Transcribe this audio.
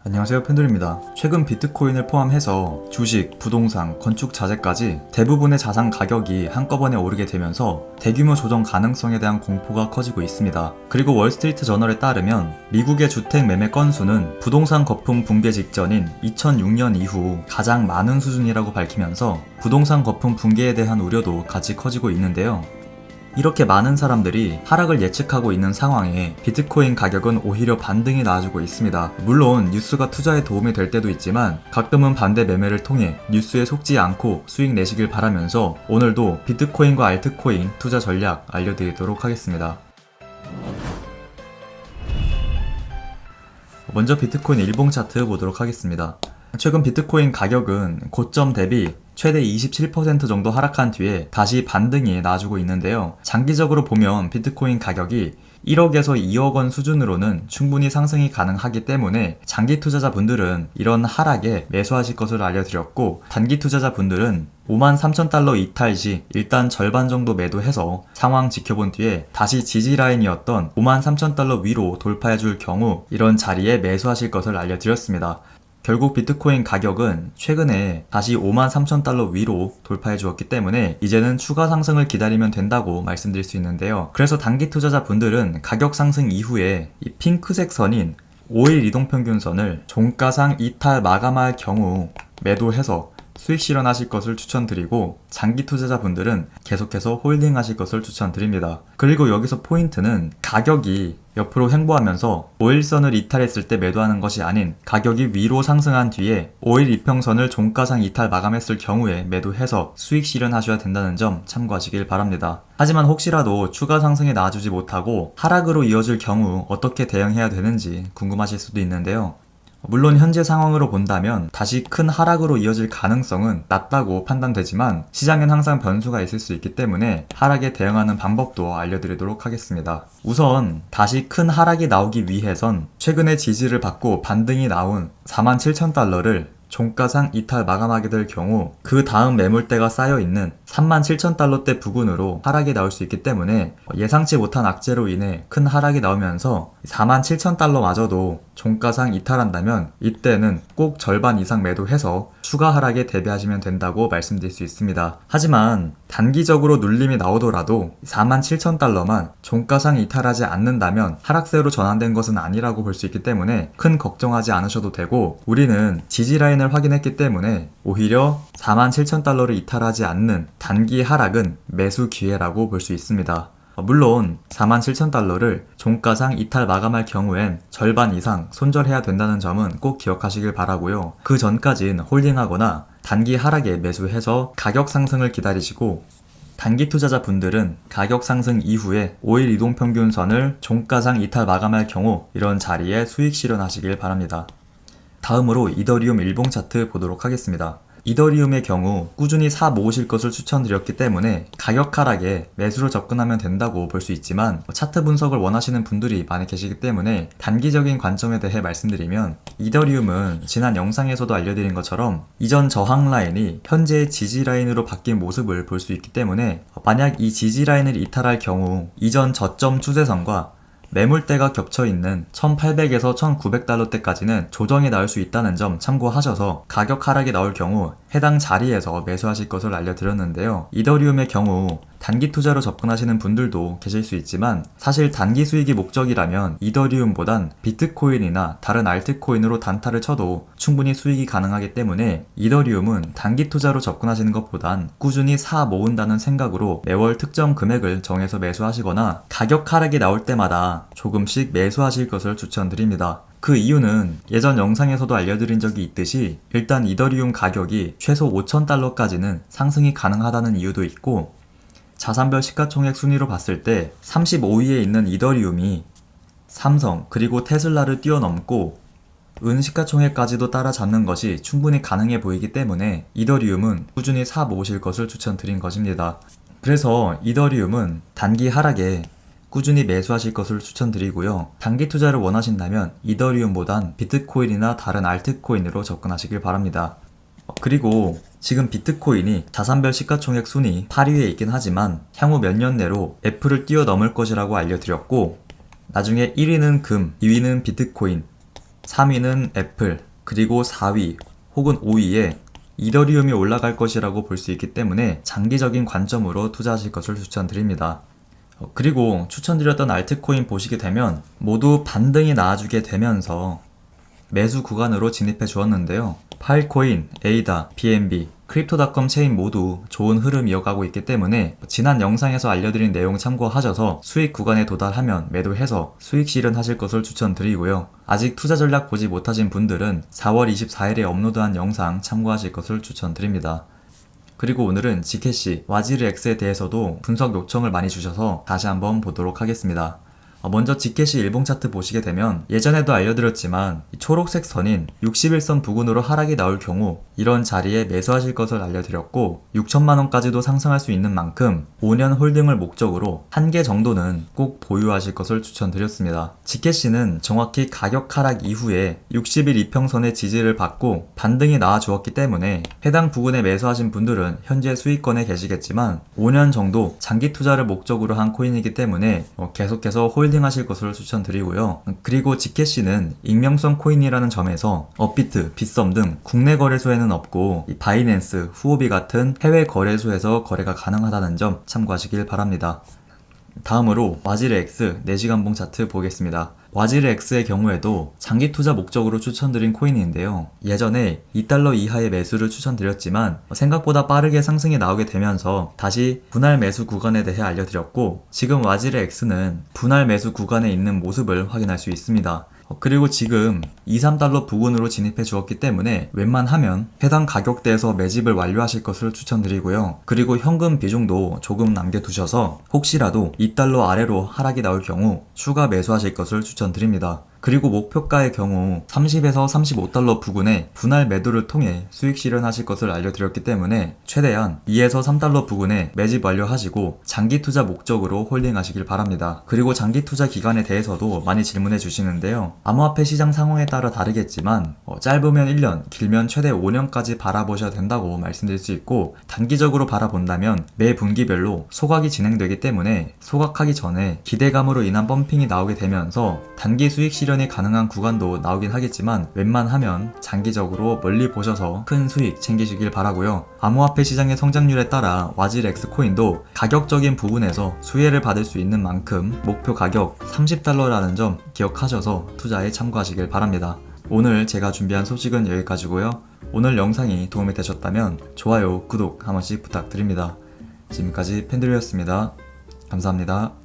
안녕하세요, 팬들입니다. 최근 비트코인을 포함해서 주식, 부동산, 건축 자재까지 대부분의 자산 가격이 한꺼번에 오르게 되면서 대규모 조정 가능성에 대한 공포가 커지고 있습니다. 그리고 월스트리트 저널에 따르면 미국의 주택 매매 건수는 부동산 거품 붕괴 직전인 2006년 이후 가장 많은 수준이라고 밝히면서 부동산 거품 붕괴에 대한 우려도 같이 커지고 있는데요. 이렇게 많은 사람들이 하락을 예측하고 있는 상황에 비트코인 가격은 오히려 반등이 나와주고 있습니다. 물론 뉴스가 투자에 도움이 될 때도 있지만 가끔은 반대 매매를 통해 뉴스에 속지 않고 수익 내시길 바라면서 오늘도 비트코인과 알트코인 투자 전략 알려드리도록 하겠습니다. 먼저 비트코인 일봉 차트 보도록 하겠습니다. 최근 비트코인 가격은 고점 대비 최대 27% 정도 하락한 뒤에 다시 반등이 나와주고 있는데요. 장기적으로 보면 비트코인 가격이 1억에서 2억 원 수준으로는 충분히 상승이 가능하기 때문에 장기 투자자분들은 이런 하락에 매수하실 것을 알려드렸고, 단기 투자자분들은 53,000달러 이탈 시 일단 절반 정도 매도해서 상황 지켜본 뒤에 다시 지지라인이었던 53,000달러 위로 돌파해줄 경우 이런 자리에 매수하실 것을 알려드렸습니다. 결국 비트코인 가격은 최근에 다시 53,000달러 위로 돌파해 주었기 때문에 이제는 추가 상승을 기다리면 된다고 말씀드릴 수 있는데요. 그래서 단기 투자자분들은 가격 상승 이후에 이 핑크색 선인 5일 이동평균선을 종가상 이탈 마감할 경우 매도해서 수익 실현하실 것을 추천드리고, 장기 투자자분들은 계속해서 홀딩하실 것을 추천드립니다. 그리고 여기서 포인트는 가격이 옆으로 횡보하면서 5일선을 이탈했을 때 매도하는 것이 아닌 가격이 위로 상승한 뒤에 5일 이평선을 종가상 이탈 마감했을 경우에 매도해서 수익 실현하셔야 된다는 점 참고하시길 바랍니다. 하지만 혹시라도 추가 상승이 나와주지 못하고 하락으로 이어질 경우 어떻게 대응해야 되는지 궁금하실 수도 있는데요. 물론 현재 상황으로 본다면 다시 큰 하락으로 이어질 가능성은 낮다고 판단되지만 시장엔 항상 변수가 있을 수 있기 때문에 하락에 대응하는 방법도 알려드리도록 하겠습니다. 우선 다시 큰 하락이 나오기 위해선 최근에 지지를 받고 반등이 나온 47,000달러를 종가상 이탈 마감하게 될 경우 그 다음 매물대가 쌓여있는 37,000달러대 부근으로 하락이 나올 수 있기 때문에 예상치 못한 악재로 인해 큰 하락이 나오면서 47,000달러마저도 종가상 이탈한다면 이때는 꼭 절반 이상 매도해서 추가 하락에 대비하시면 된다고 말씀드릴 수 있습니다. 하지만 단기적으로 눌림이 나오더라도 47,000달러만 종가상 이탈하지 않는다면 하락세로 전환된 것은 아니라고 볼 수 있기 때문에 큰 걱정하지 않으셔도 되고, 우리는 지지라인을 확인했기 때문에 오히려 47,000달러를 이탈하지 않는 단기 하락은 매수 기회라고 볼 수 있습니다. 물론 47,000달러를 종가상 이탈 마감할 경우엔 절반 이상 손절해야 된다는 점은 꼭 기억하시길 바라고요. 그 전까진 홀딩하거나 단기 하락에 매수해서 가격 상승을 기다리시고, 단기 투자자분들은 가격 상승 이후에 5일 이동평균선을 종가상 이탈 마감할 경우 이런 자리에 수익 실현하시길 바랍니다. 다음으로 이더리움 일봉 차트 보도록 하겠습니다. 이더리움의 경우 꾸준히 사 모으실 것을 추천드렸기 때문에 가격 하락에 매수로 접근하면 된다고 볼 수 있지만, 차트 분석을 원하시는 분들이 많이 계시기 때문에 단기적인 관점에 대해 말씀드리면, 이더리움은 지난 영상에서도 알려드린 것처럼 이전 저항 라인이 현재의 지지 라인으로 바뀐 모습을 볼 수 있기 때문에 만약 이 지지 라인을 이탈할 경우 이전 저점 추세선과 매물대가 겹쳐있는 1,800에서 1,900달러대까지는 조정이 나올 수 있다는 점 참고하셔서 가격 하락이 나올 경우 해당 자리에서 매수하실 것을 알려드렸는데요. 이더리움의 경우 단기 투자로 접근하시는 분들도 계실 수 있지만 사실 단기 수익이 목적이라면 이더리움보단 비트코인이나 다른 알트코인으로 단타를 쳐도 충분히 수익이 가능하기 때문에 이더리움은 단기 투자로 접근하시는 것보단 꾸준히 사 모은다는 생각으로 매월 특정 금액을 정해서 매수하시거나 가격 하락이 나올 때마다 조금씩 매수하실 것을 추천드립니다. 그 이유는 예전 영상에서도 알려드린 적이 있듯이 일단 이더리움 가격이 최소 5,000달러까지는 상승이 가능하다는 이유도 있고, 자산별 시가총액 순위로 봤을 때 35위에 있는 이더리움이 삼성 그리고 테슬라를 뛰어넘고 은 시가총액까지도 따라잡는 것이 충분히 가능해 보이기 때문에 이더리움은 꾸준히 사 모으실 것을 추천드린 것입니다. 그래서 이더리움은 단기 하락에 꾸준히 매수하실 것을 추천드리고요. 단기 투자를 원하신다면 이더리움보단 비트코인이나 다른 알트코인으로 접근하시길 바랍니다. 그리고 지금 비트코인이 자산별 시가총액 순위 8위에 있긴 하지만 향후 몇 년 내로 애플을 뛰어넘을 것이라고 알려드렸고, 나중에 1위는 금, 2위는 비트코인, 3위는 애플, 그리고 4위 혹은 5위에 이더리움이 올라갈 것이라고 볼 수 있기 때문에 장기적인 관점으로 투자하실 것을 추천드립니다. 그리고 추천드렸던 알트코인 보시게 되면 모두 반등이 나와주게 되면서 매수 구간으로 진입해 주었는데요. 파일코인, 에이다, BNB, 크립토닷컴 체인 모두 좋은 흐름 이어가고 있기 때문에 지난 영상에서 알려드린 내용 참고하셔서 수익 구간에 도달하면 매도해서 수익 실현하실 것을 추천드리고요. 아직 투자 전략 보지 못하신 분들은 4월 24일에 업로드한 영상 참고하실 것을 추천드립니다. 그리고 오늘은 지캐시, 와지르X에 대해서도 분석 요청을 많이 주셔서 다시 한번 보도록 하겠습니다. 먼저 지캐시 일봉 차트 보시게 되면 예전에도 알려드렸지만 초록색 선인 61선 부근으로 하락이 나올 경우 이런 자리에 매수하실 것을 알려드렸고 6천만원까지도 상승할 수 있는 만큼 5년 홀딩을 목적으로 한 개 정도는 꼭 보유하실 것을 추천드렸습니다. 지캐시는 정확히 가격 하락 이후에 60일 이평선의 지지를 받고 반등이 나와 주었기 때문에 해당 부근에 매수하신 분들은 현재 수익권에 계시겠지만 5년 정도 장기 투자를 목적으로 한 코인이기 때문에 계속해서 홀딩 하실 것을 추천드리고요. 그리고 지캐시는 익명성 코인이라는 점에서 업비트, 빗썸 등 국내 거래소에는 없고 바이낸스, 후오비 같은 해외 거래소에서 거래가 가능하다는 점 참고하시길 바랍니다. 다음으로 와지르X 4시간봉 차트 보겠습니다. 와지르X의 경우에도 장기 투자 목적으로 추천드린 코인인데요. 예전에 2달러 이하의 매수를 추천드렸지만 생각보다 빠르게 상승이 나오게 되면서 다시 분할 매수 구간에 대해 알려드렸고 지금 와지르X는 분할 매수 구간에 있는 모습을 확인할 수 있습니다. 그리고 지금 2, 3달러 부근으로 진입해 주었기 때문에 웬만하면 해당 가격대에서 매집을 완료하실 것을 추천드리고요. 그리고 현금 비중도 조금 남겨두셔서 혹시라도 2달러 아래로 하락이 나올 경우 추가 매수하실 것을 추천드립니다. 그리고 목표가의 경우 30에서 35달러 부근에 분할 매도를 통해 수익 실현하실 것을 알려드렸기 때문에 최대한 2에서 3달러 부근에 매집 완료하시고 장기 투자 목적으로 홀딩하시길 바랍니다. 그리고 장기 투자 기간에 대해서도 많이 질문해 주시는데요. 암호화폐 시장 상황에 따라 다르겠지만 짧으면 1년, 길면 최대 5년까지 바라보셔야 된다고 말씀드릴 수 있고 단기적으로 바라본다면 매 분기별로 소각이 진행되기 때문에 소각하기 전에 기대감으로 인한 펌핑이 나오게 되면서 단기 수익 실현이 가능한 구간도 나오긴 하겠지만 웬만하면 장기적으로 멀리 보셔서 큰 수익 챙기시길 바라고요. 암호화폐 시장의 성장률에 따라 와지르X 코인도 가격적인 부분에서 수혜를 받을 수 있는 만큼 목표 가격 30달러라는 점 기억하셔서 투자에 참고하시길 바랍니다. 오늘 제가 준비한 소식은 여기까지고요. 오늘 영상이 도움이 되셨다면 좋아요, 구독 한 번씩 부탁드립니다. 지금까지 팬들이었습니다. 감사합니다.